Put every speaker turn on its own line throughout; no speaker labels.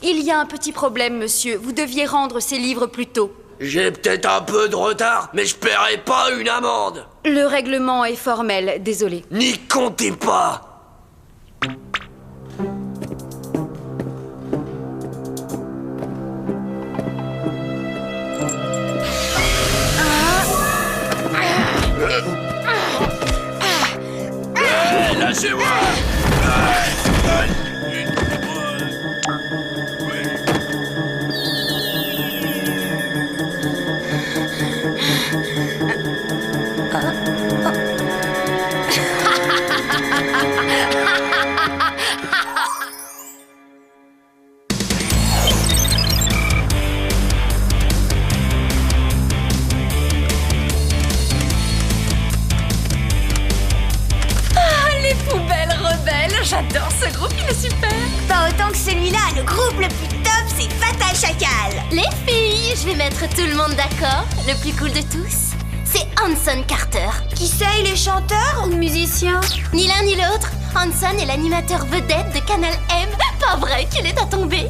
il y a un petit problème, monsieur. Vous deviez rendre ces livres plus tôt.
J'ai peut-être un peu de retard, mais je paierai pas une amende.
Le règlement est formel, désolé.
N'y comptez pas. Lâchez-moi!
J'adore ce groupe, il est super.
Pas autant que celui-là, le groupe le plus top, c'est Fatal Chacal.
Les filles, je vais mettre tout le monde d'accord. Le plus cool de tous, c'est Hanson Carter.
Qui c'est, il est chanteur ou musicien?
Ni l'un ni l'autre, Hanson est l'animateur vedette de Canal M. Pas vrai qu'il est à tomber.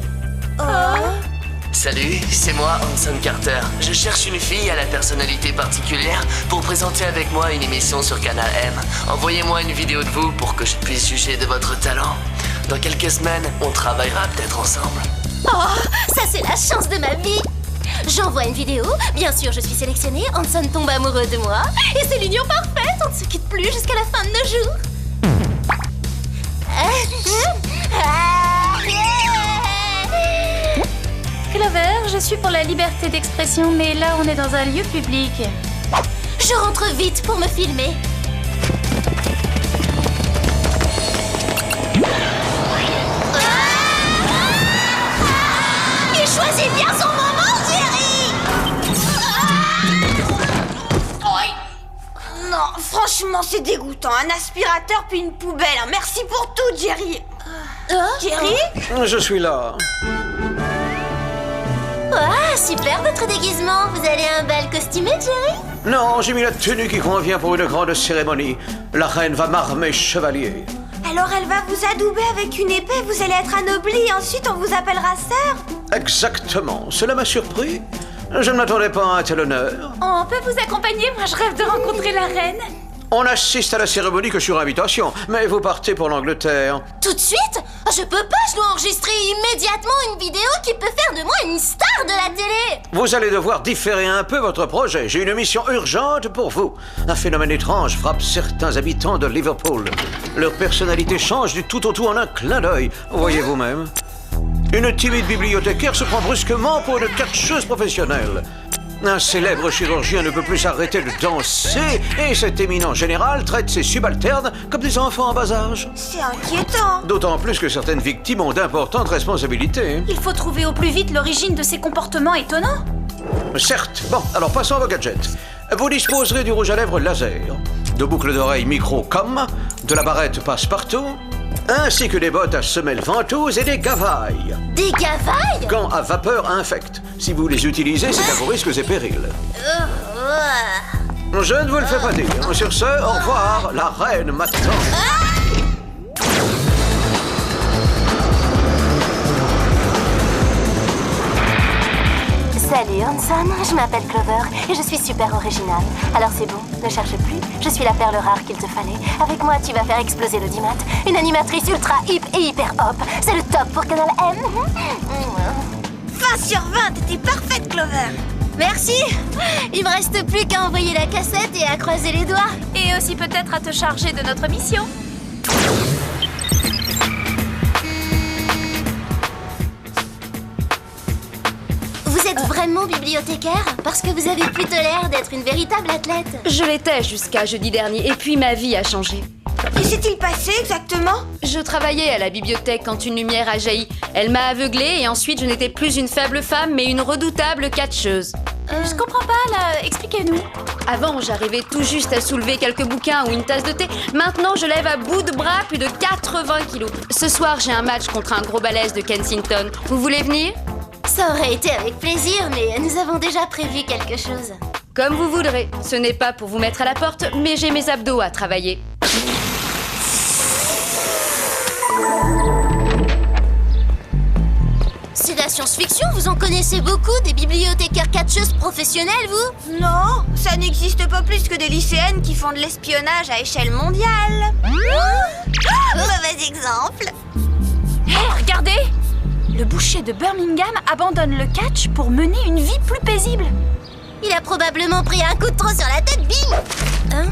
Salut, c'est moi, Hanson Carter. Je cherche une fille à la personnalité particulière pour présenter avec moi une émission sur Canal M. Envoyez-moi une vidéo de vous pour que je puisse juger de votre talent. Dans quelques semaines, on travaillera peut-être ensemble.
Oh, ça c'est la chance de ma vie. J'envoie une vidéo, bien sûr je suis sélectionnée, Hanson tombe amoureux de moi, et c'est l'union parfaite, on ne se quitte plus jusqu'à la fin de nos jours.
Clover, je suis pour la liberté d'expression, mais là on est dans un lieu public.
Je rentre vite pour me filmer. Il choisit bien son moment, Jerry.
Non, franchement, c'est dégoûtant. Un aspirateur puis une poubelle. Merci pour tout, Jerry. Jerry?
Je suis là.
Ah, super votre déguisement. Vous allez à un bal costumé, Jerry?
Non, j'ai mis la tenue qui convient pour une grande cérémonie. La reine va m'armer chevalier.
Alors elle va vous adouber avec une épée, vous allez être anobli et ensuite on vous appellera sœur?
Exactement. Cela m'a surpris. Je ne m'attendais pas à un tel honneur.
On peut vous accompagner? Moi je rêve de rencontrer la reine.
On assiste à la cérémonie que sur invitation, mais vous partez pour l'Angleterre.
Tout de suite? Je peux pas, je dois enregistrer immédiatement une vidéo qui peut faire de moi une star de la télé.
Vous allez devoir différer un peu votre projet. J'ai une mission urgente pour vous. Un phénomène étrange frappe certains habitants de Liverpool. Leur personnalité change du tout au tout en un clin d'œil. Voyez vous-même. Une timide bibliothécaire se prend brusquement pour une catcheuse professionnelle. Un célèbre chirurgien ne peut plus arrêter de danser et cet éminent général traite ses subalternes comme des enfants en bas âge.
C'est inquiétant.
D'autant plus que certaines victimes ont d'importantes responsabilités.
Il faut trouver au plus vite l'origine de ces comportements étonnants.
Certes. Bon, alors passons à vos gadgets. Vous disposerez du rouge à lèvres laser, de boucles d'oreilles micro-com, de la barrette passe-partout, ainsi que des bottes à semelles ventouses et des gavailles.
Des gavailles?
Gants à vapeur infects. Si vous les utilisez, c'est à vos risques et périls. Je ne vous le fais pas dire. Sur ce, au revoir, la reine m'attend.
Salut Hanson, je m'appelle Clover et je suis super originale. Alors c'est bon, ne cherche plus, je suis la perle rare qu'il te fallait. Avec moi, tu vas faire exploser l'audimat. Une animatrice ultra hip et hyper hop. C'est le top pour Canal M.
20 sur 20, t'étais parfaite, Clover.
Merci. Il me reste plus qu'à envoyer la cassette et à croiser les doigts.
Et aussi peut-être à te charger de notre mission.
Vous êtes vraiment bibliothécaire? Parce que vous avez plutôt l'air d'être une véritable athlète.
Je l'étais jusqu'à jeudi dernier, et puis ma vie a changé.
Que s'est-il passé exactement?
Je travaillais à la bibliothèque quand une lumière a jailli. Elle m'a aveuglée et ensuite je n'étais plus une faible femme, mais une redoutable catcheuse.
Je comprends pas, là. Expliquez-nous.
Avant, j'arrivais tout juste à soulever quelques bouquins ou une tasse de thé. Maintenant, je lève à bout de bras plus de 80 kilos. Ce soir, j'ai un match contre un gros balèze de Kensington. Vous voulez venir?
Ça aurait été avec plaisir, mais nous avons déjà prévu quelque chose.
Comme vous voudrez. Ce n'est pas pour vous mettre à la porte, mais j'ai mes abdos à travailler.
C'est la science-fiction, vous en connaissez beaucoup, des bibliothécaires catcheuses professionnelles, vous?
Non, ça n'existe pas plus que des lycéennes qui font de l'espionnage à échelle mondiale. Mauvais exemple.
Hé, regardez! Le boucher de Birmingham abandonne le catch pour mener une vie plus paisible.
Il a probablement pris un coup de trop sur la tête, bim! Hein?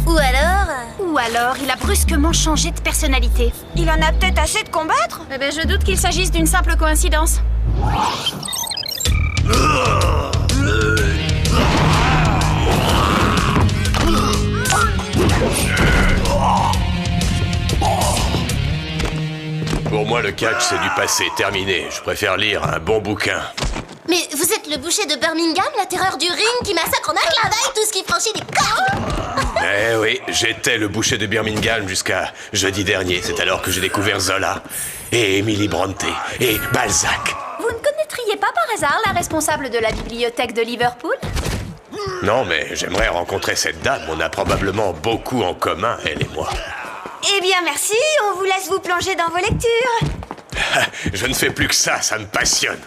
Ou alors,
il a brusquement changé de personnalité.
Il en a peut-être assez de combattre.
Eh ben, je doute qu'il s'agisse d'une simple coïncidence.
Pour moi, le catch, c'est du passé, terminé. Je préfère lire un bon bouquin.
Mais vous êtes le boucher de Birmingham, la terreur du ring qui massacre en un clin d'œil tout ce qui franchit des cordes.
Eh oui, j'étais le boucher de Birmingham jusqu'à jeudi dernier. C'est alors que j'ai découvert Zola, et Emily Brontë, et Balzac.
Vous ne connaîtriez pas par hasard la responsable de la bibliothèque de Liverpool?
Non, mais j'aimerais rencontrer cette dame. On a probablement beaucoup en commun, elle et moi.
Eh bien, merci. On vous laisse vous plonger dans vos lectures.
Je ne fais plus que ça me passionne.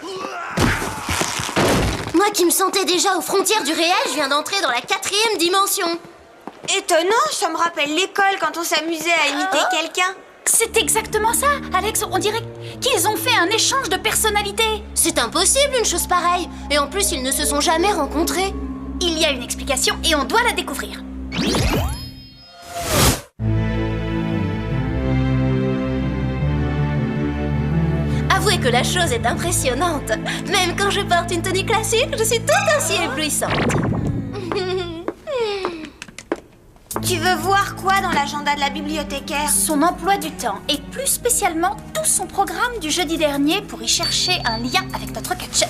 Moi qui me sentais déjà aux frontières du réel, je viens d'entrer dans la 4e dimension.
Étonnant, ça me rappelle l'école quand on s'amusait à imiter quelqu'un.
C'est exactement ça, Alex. On dirait qu'ils ont fait un échange de personnalités.
C'est impossible une chose pareille. Et en plus, ils ne se sont jamais rencontrés.
Il y a une explication et on doit la découvrir.
Avouez que la chose est impressionnante. Même quand je porte une tenue classique, je suis tout aussi éblouissante.
Tu veux voir quoi dans l'agenda de la bibliothécaire?
Son emploi du temps et plus spécialement tout son programme du jeudi dernier pour y chercher un lien avec notre catcheur.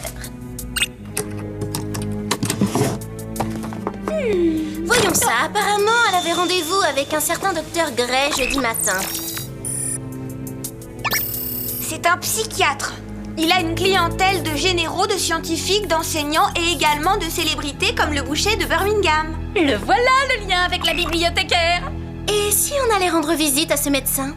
Voyons ça, apparemment elle avait rendez-vous avec un certain docteur Gray jeudi matin.
C'est un psychiatre. Il a une clientèle de généraux, de scientifiques, d'enseignants et également de célébrités comme le boucher de Birmingham.
Le voilà, le lien avec la bibliothécaire.
Et si on allait rendre visite à ce médecin?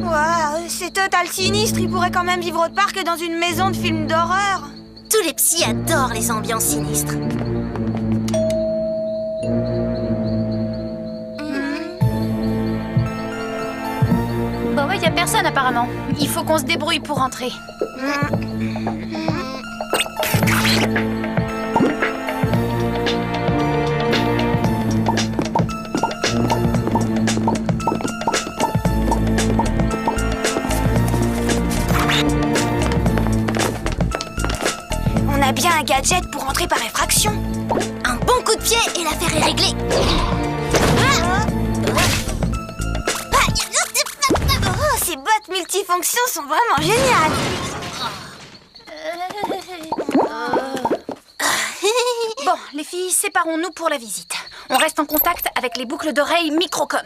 Waouh, c'est total sinistre. Il pourrait quand même vivre autre part que dans une maison de film d'horreur.
Tous les psys adorent les ambiances sinistres.
Bon, ouais, y a personne apparemment. Il faut qu'on se débrouille pour rentrer.
On a bien un gadget pour entrer par effraction.
Un bon coup de pied et l'affaire est réglée.
Oh, ces bottes multifonctions sont vraiment géniales.
Bon, les filles, séparons-nous pour la visite. On reste en contact avec les boucles d'oreilles Microcom.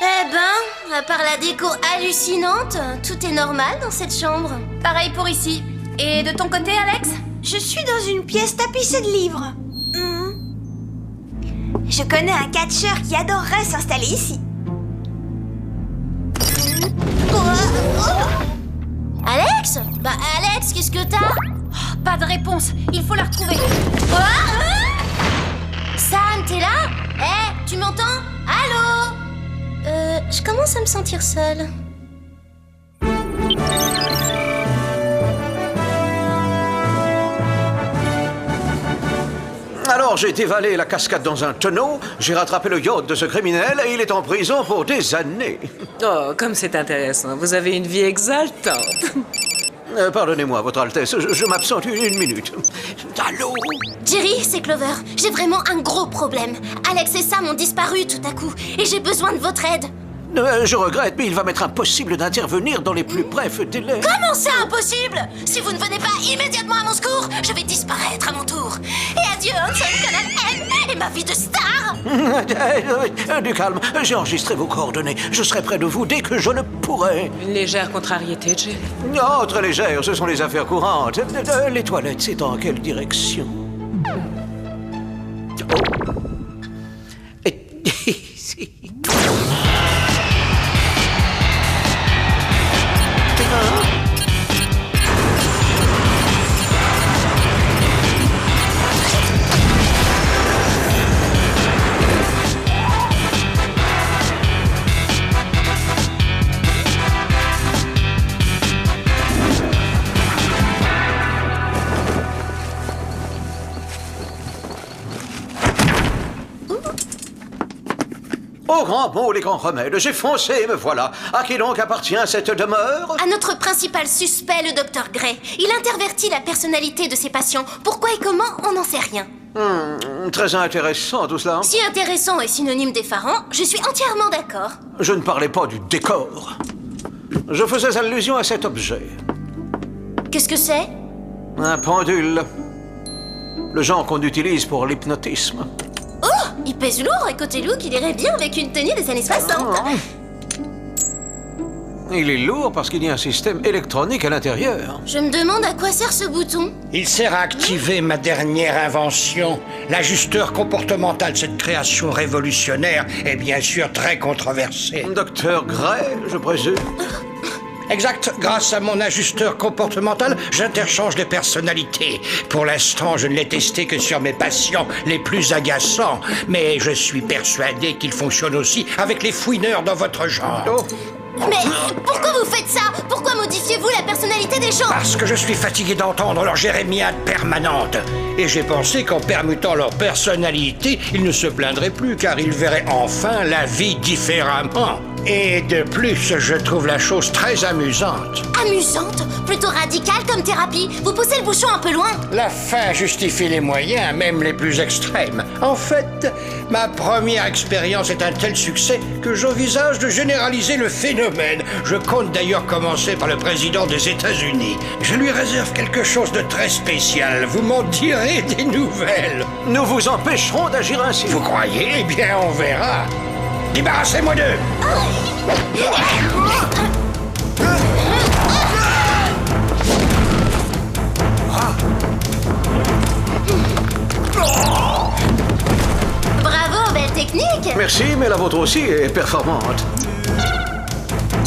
Eh ben, à part la déco hallucinante, tout est normal dans cette chambre.
Pareil pour ici. Et de ton côté, Alex?
Je suis dans une pièce tapissée de livres. Je connais un catcheur qui adorerait s'installer ici.
Alex? Bah Alex, qu'est-ce que t'as?
Pas de réponse. Il faut la retrouver.
Sam, t'es là? Eh, tu m'entends? Allô? Je commence à me sentir seule.
Alors j'ai dévalé la cascade dans un tonneau, j'ai rattrapé le yacht de ce criminel et il est en prison pour des années.
Oh, comme c'est intéressant. Vous avez une vie exaltante.
Pardonnez-moi, Votre Altesse, je m'absente une minute. Allô?
Jerry, c'est Clover. J'ai vraiment un gros problème. Alex et Sam ont disparu tout à coup et j'ai besoin de votre aide.
Je regrette, mais il va m'être impossible d'intervenir dans les plus brefs délais.
Comment c'est impossible? Si vous ne venez pas immédiatement à mon secours, je vais disparaître à mon tour. Et adieu, Hanson, Canal M et ma vie de star.
Du calme, j'ai enregistré vos coordonnées. Je serai près de vous dès que je le pourrai.
Une légère contrariété, Jerry.
Oh, très légère, ce sont les affaires courantes. Les toilettes, c'est dans quelle direction? Au grand mot, les grands remèdes, j'ai foncé et me voilà. À qui donc appartient cette demeure?
À notre principal suspect, le docteur Gray. Il intervertit la personnalité de ses patients. Pourquoi et comment, on n'en sait rien.
Très intéressant tout cela.
Si intéressant est synonyme d'effarant, je suis entièrement d'accord.
Je ne parlais pas du décor. Je faisais allusion à cet objet.
Qu'est-ce que c'est?
Un pendule. Le genre qu'on utilise pour l'hypnotisme.
Oh, il pèse lourd et côté look, il irait bien avec une tenue des années 60.
Il est lourd parce qu'il y a un système électronique à l'intérieur.
Je me demande à quoi sert ce bouton.
Il sert à activer ma dernière invention. L'ajusteur comportemental, cette création révolutionnaire, est bien sûr très controversée.
Docteur Gray, je présume.
Exact. Grâce à mon ajusteur comportemental, j'interchange les personnalités. Pour l'instant, je ne l'ai testé que sur mes patients les plus agaçants. Mais je suis persuadé qu'il fonctionne aussi avec les fouineurs dans votre genre.
Oh.
Mais pourquoi vous faites ça? Pourquoi modifiez-vous la personnalité des gens?
Parce que je suis fatigué d'entendre leur jérémiade permanente. Et j'ai pensé qu'en permutant leur personnalité, ils ne se plaindraient plus car ils verraient enfin la vie différemment. Et de plus, je trouve la chose très amusante.
Amusante? Plutôt radicale comme thérapie. Vous poussez le bouchon un peu loin.
La fin justifie les moyens, même les plus extrêmes. En fait, ma première expérience est un tel succès que j'envisage de généraliser le phénomène. Je compte d'ailleurs commencer par le président des États-Unis. Je lui réserve quelque chose de très spécial. Vous m'en direz des nouvelles.
Nous vous empêcherons d'agir ainsi.
Vous croyez? Eh bien, on verra. Débarrassez-moi d'eux!
Bravo, belle technique.
Merci, mais la vôtre aussi est performante.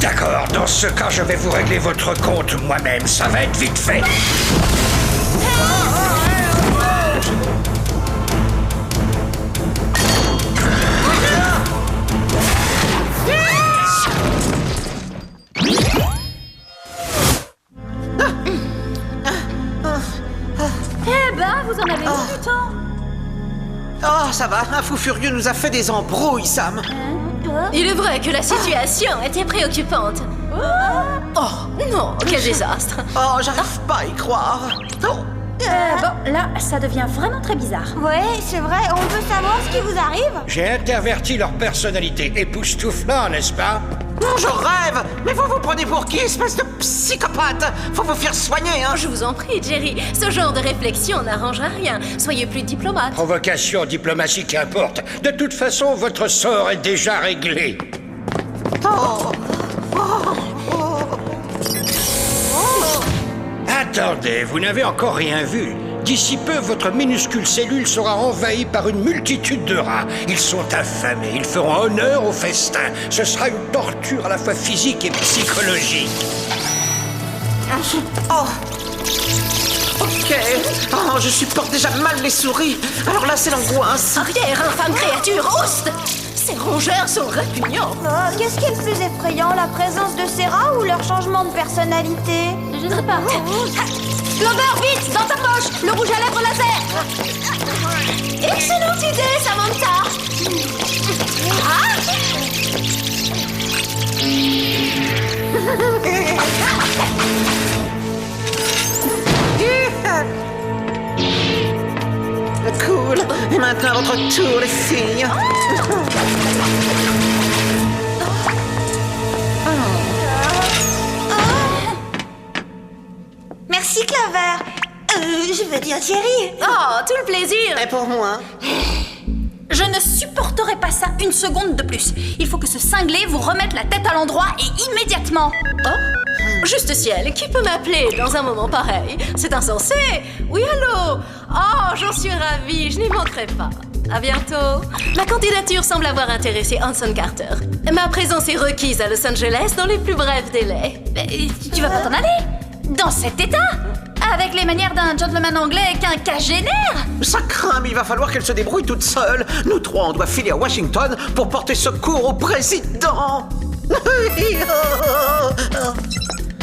D'accord, dans ce cas, je vais vous régler votre compte moi-même. Ça va être vite fait.
Vous en avez eu du temps.
Oh, ça va, un fou furieux nous a fait des embrouilles, Sam.
Il est vrai que la situation était préoccupante. Oh, non, quel désastre.
Oh, j'arrive pas à y croire. Oh.
Bon, là, ça devient vraiment très bizarre.
Ouais, c'est vrai, on veut savoir ce qui vous arrive.
J'ai interverti leur personnalité. Époustouflant, n'est-ce pas?
Non, je rêve. Mais vous vous prenez pour qui, espèce de psychopathe? Faut vous faire soigner, hein.
Je vous en prie, Jerry. Ce genre de réflexion n'arrangera rien. Soyez plus diplomate.
Provocation, diplomatie, qu'importe. De toute façon, votre sort est déjà réglé. Attendez, vous n'avez encore rien vu. D'ici peu, votre minuscule cellule sera envahie par une multitude de rats. Ils sont affamés, ils feront honneur au festin. Ce sera une torture à la fois physique et psychologique.
Oh. Ok. Oh, je supporte déjà mal les souris. Alors là, c'est l'angoisse.
Arrière, infâme créature, oust! Ces rongeurs sont répugnants.
Qu'est-ce qui est le plus effrayant, la présence de ces rats ou leur changement de personnalité?
Je sais pas.
Clover, vite, dans ta poche, le rouge à lèvres laser. Excellente idée, Samantha.
Cool. Et maintenant, votre tour, les filles.
Merci, Clover. Je veux dire Thierry.
Oh, tout le plaisir.
Et pour moi.
Je ne supporterai pas ça une seconde de plus. Il faut que ce cinglé vous remette la tête à l'endroit et immédiatement.
Oh, juste ciel, qui peut m'appeler dans un moment pareil? C'est insensé. Oui, allô? Oh, j'en suis ravie, je n'y manquerai pas. À bientôt. Ma candidature semble avoir intéressé Hanson Carter. Ma présence est requise à Los Angeles dans les plus brefs délais.
Mais tu vas pas t'en aller? Dans cet état? Avec les manières d'un gentleman anglais qu'un cagénaire?
Ça craint, mais il va falloir qu'elle se débrouille toute seule. Nous trois, on doit filer à Washington pour porter secours au président.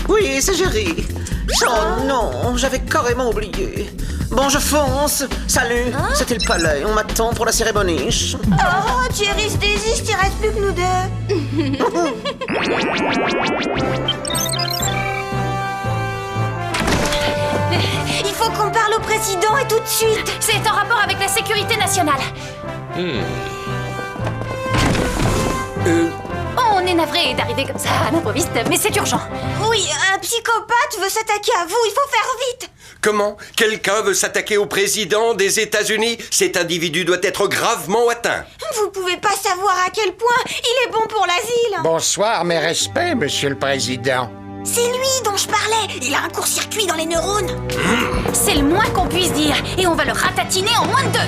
Oui, c'est Jerry. Oh non, j'avais carrément oublié. Bon, je fonce. Salut. C'était le palais. On m'attend pour la cérémonie.
Oh, Jerry, Daisy, il reste plus que nous deux. Il faut qu'on parle au président et tout de suite.
C'est en rapport avec la sécurité nationale. On est navré d'arriver comme ça à l'improviste, mais c'est urgent.
Oui, un psychopathe veut s'attaquer à vous. Il faut faire vite.
Comment? Quelqu'un veut s'attaquer au président des États-Unis? Cet individu doit être gravement atteint.
Vous pouvez pas savoir à quel point il est bon pour l'asile.
Bonsoir, mes respects, monsieur le président.
C'est lui dont je parlais. Il a un court-circuit dans les neurones.
C'est le moins qu'on puisse dire, et on va le ratatiner en moins de 2.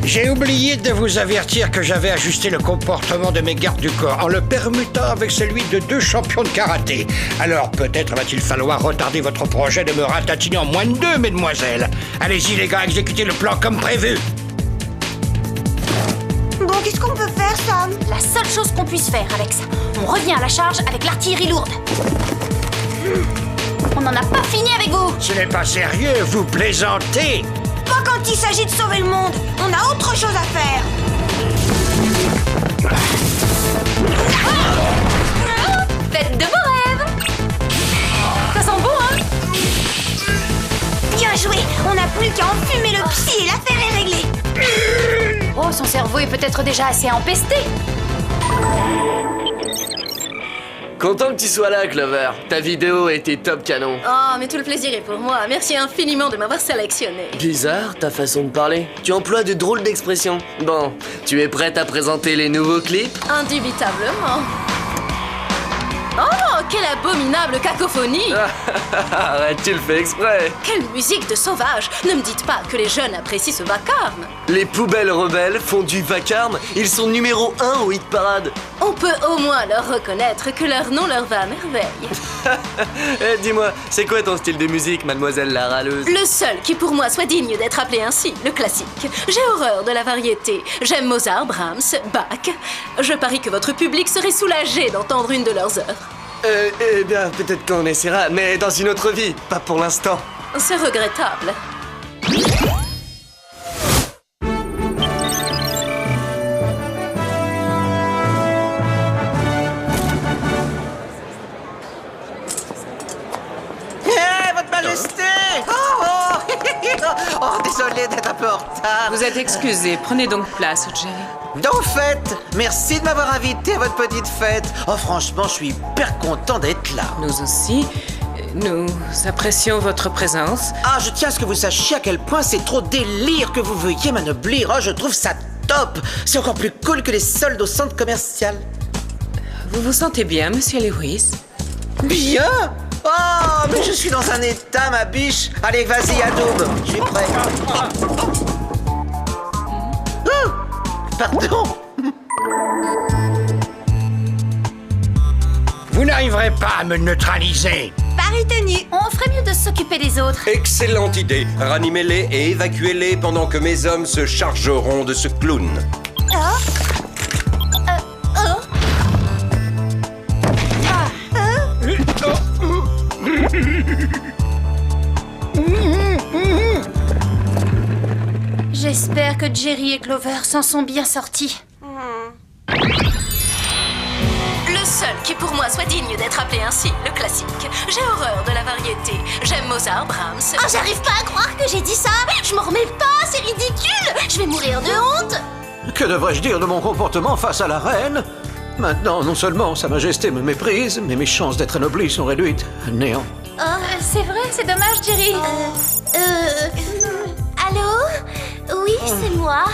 J'ai oublié de vous avertir que j'avais ajusté le comportement de mes gardes du corps en le permutant avec celui de 2 champions de karaté. Alors peut-être va-t-il falloir retarder votre projet de me ratatiner en moins de 2, mesdemoiselles. Allez-y les gars, exécutez le plan comme prévu.
Bon, qu'est-ce qu'on peut faire, Sam?
La seule chose qu'on puisse faire, Alex, on revient à la charge avec l'artillerie lourde. On n'en a pas fini avec vous.
Ce n'est pas sérieux, vous plaisantez.
Pas quand il s'agit de sauver le monde. On a autre chose à faire.
Faites de vos rêves. Ça sent bon, hein?
Bien joué. On n'a plus qu'à enfumer le psy et l'affaire est réglée.
Oh, son cerveau est peut-être déjà assez empesté.
Content que tu sois là, Clover. Ta vidéo a été top canon.
Oh, mais tout le plaisir est pour moi. Merci infiniment de m'avoir sélectionné.
Bizarre, ta façon de parler. Tu emploies de drôles d'expressions. Bon, tu es prête à présenter les nouveaux clips?
Indubitablement. Oh, quelle abominable cacophonie!
Arrête, tu le fais exprès.
Quelle musique de sauvage! Ne me dites pas que les jeunes apprécient ce vacarme.
Les poubelles rebelles font du vacarme. Ils sont numéro 1 au hit parade.
On peut au moins leur reconnaître que leur nom leur va à merveille.
Eh, dis-moi, c'est quoi ton style de musique, mademoiselle la râleuse?
Le seul qui pour moi soit digne d'être appelé ainsi, le classique. J'ai horreur de la variété. J'aime Mozart, Brahms, Bach. Je parie que votre public serait soulagé d'entendre une de leurs œuvres.
Eh bien, peut-être qu'on essaiera, mais dans une autre vie, pas pour l'instant.
C'est regrettable.
Votre Majesté! Oh, désolé d'être un peu en retard.
Vous êtes excusé. Prenez donc place, Jerry.
Au fait, merci de m'avoir invité à votre petite fête. Oh, franchement, je suis hyper content d'être là.
Nous aussi. Nous apprécions votre présence.
Ah, je tiens à ce que vous sachiez à quel point c'est trop délire que vous veuillez m'anoblir. Oh, je trouve ça top. C'est encore plus cool que les soldes au centre commercial.
Vous vous sentez bien, monsieur Lewis?
Bien? Oh, mais je suis dans un état, ma biche. Allez, vas-y, adoube. Je suis prêt. Oh, pardon.
Vous n'arriverez pas à me neutraliser.
Pari tenu.
On ferait mieux de s'occuper des autres.
Excellente idée. Ranimez-les et évacuez-les pendant que mes hommes se chargeront de ce clown.
J'espère que Jerry et Clover s'en sont bien sortis.
Le seul qui pour moi soit digne d'être appelé ainsi, le classique. J'ai horreur de la variété. J'aime Mozart, Brahms.
Oh, j'arrive pas à croire que j'ai dit ça. Je m'en remets pas, c'est ridicule. Je vais mourir de honte.
Que devrais-je dire de mon comportement face à la reine? Maintenant, non seulement Sa Majesté me méprise, mais mes chances d'être anobli sont réduites à néant.
C'est vrai, c'est dommage, Jerry.
Allô? Oui, c'est moi.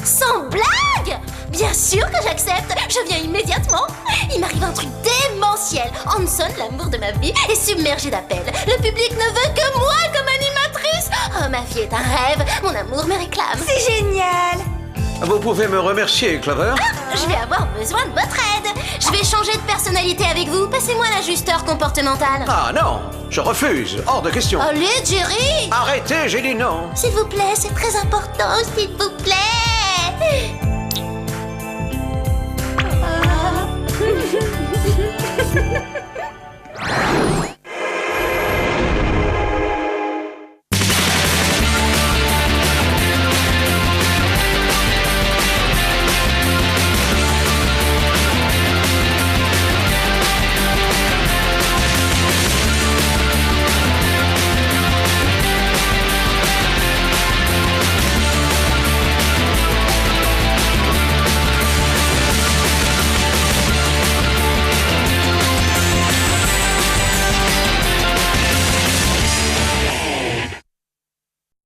Sans blague! Bien sûr que j'accepte. Je viens immédiatement. Il m'arrive un truc démentiel. Hanson, l'amour de ma vie, est submergé d'appels. Le public ne veut que moi comme animatrice. Oh, ma vie est un rêve. Mon amour me réclame.
C'est génial.
Vous pouvez me remercier, Clover.
je vais avoir besoin de votre aide. Je vais changer de personnalité avec vous. Passez-moi l'ajusteur comportemental.
Ah non, je refuse, hors de question.
Allez, Jerry!
Arrêtez, j'ai dit non.
S'il vous plaît, c'est très important, s'il vous plaît.